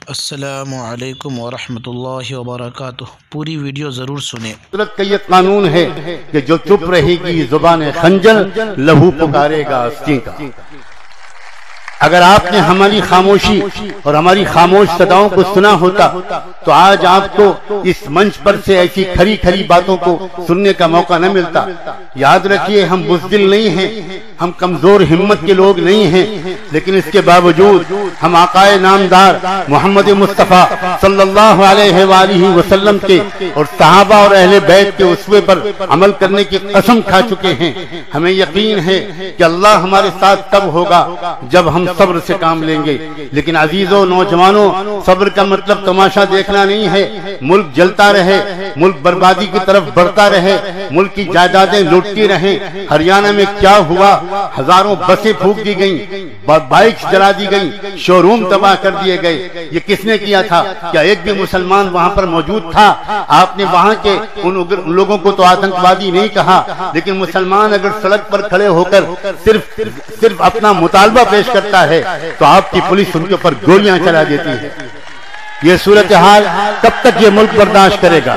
अस्सलामु अलैकुम वरहमतुल्लाहि वबरकातुह। पूरी वीडियो ज़रूर सुने। कुदरत का ये कानून है कि जो चुप रहेगी जुबान खंजर लहू पुकारेगा अस्सी का। अगर आपने हमारी खामोशी और हमारी खामोश सदाओं को सुना होता तो आज आपको इस मंच पर से ऐसी खरी खरी बातों को सुनने का मौका न मिलता। याद रखिए, हम बुज़दिल नहीं हैं, हम कमजोर हिम्मत के लोग नहीं हैं, लेकिन इसके बावजूद हम आकाए नामदार मोहम्मद मुस्तफ़ा सल्लल्लाहु अलैहि वसल्लम के और सहाबा और अहले बैत के उसवे पर अमल करने की कसम खा चुके हैं। हमें यकीन है कि अल्लाह हमारे साथ तब होगा जब हम सब्र से काम लेंगे। लेकिन अजीजों, नौजवानों, सब्र का मतलब तमाशा देखना नहीं है। मुल्क जलता रहे, मुल्क बर्बादी की तरफ बढ़ता रहे, मुल्क की जायदादें लूटती रहें। हरियाणा में क्या हुआ? हजारों बसें फूंक दी गईं, बाइक्स जला दी गईं, शोरूम तबाह कर दिए गए। ये किसने किया था? क्या एक भी मुसलमान वहां पर मौजूद था? आपने वहां के उन लोगों को तो आतंकवादी नहीं कहा, लेकिन मुसलमान अगर सड़क पर खड़े होकर सिर्फ अपना मुतालबा पेश करता है तो आपकी पुलिस उनके ऊपर गोलियां चला देती है। ये सूरत हाल कब तक ये मुल्क बर्दाश्त करेगा?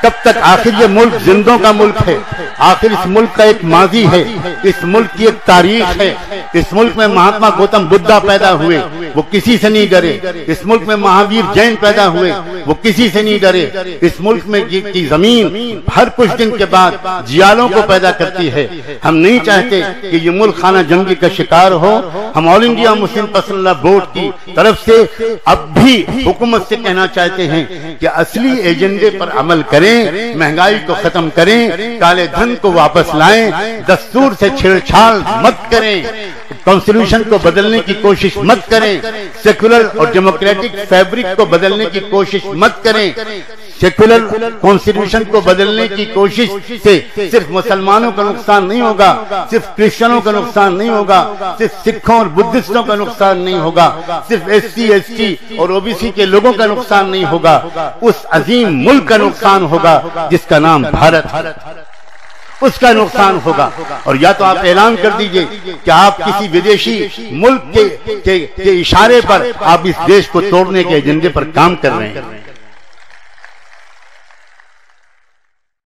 कब तक? आखिर ये मुल्क जिंदों का मुल्क है। आखिर इस मुल्क का एक माजी है, इस मुल्क की एक तारीख है। इस मुल्क में महात्मा गौतम बुद्धा पैदा हुए, वो किसी से नहीं डरे। इस मुल्क में महावीर जैन पैदा हुए, वो किसी से नहीं डरे। इस मुल्क में की जमीन हर कुछ दिन के बाद जियालों को पैदा करती है। हम नहीं चाहते कि ये मुल्क खाना जंगी का शिकार हो। हम all India Muslim personal board की तरफ से अब भी हुकूमत से कहना चाहते हैं कि असली एजेंडे पर अमल करें, महंगाई को खत्म करें, काले धन को वापस लाएं, दस्तूर से छेड़छाड़ मत करें, कॉन्स्टिट्यूशन को बदलने की कोशिश मत करें, सेक्युलर और डेमोक्रेटिक फैब्रिक को बदलने की कोशिश मत करें। सेक्युलर कॉन्स्टिट्यूशन को बदलने की कोशिश से सिर्फ मुसलमानों का नुकसान नहीं होगा, सिर्फ क्रिश्चियनों का नुकसान नहीं होगा, सिर्फ सिखों और बुद्धिस्टों का नुकसान नहीं होगा, सिर्फ SC ST और OBC के लोगों का नुकसान नहीं होगा, उस अजीम मुल्क का नुकसान होगा जिसका नाम भारत है, उसका नुकसान होगा। और या तो आप ऐलान कर दीजिए कि आप किसी विदेशी मुल्क के इशारे पर आप इस देश को तोड़ने के एजेंडे पर काम कर रहे हैं।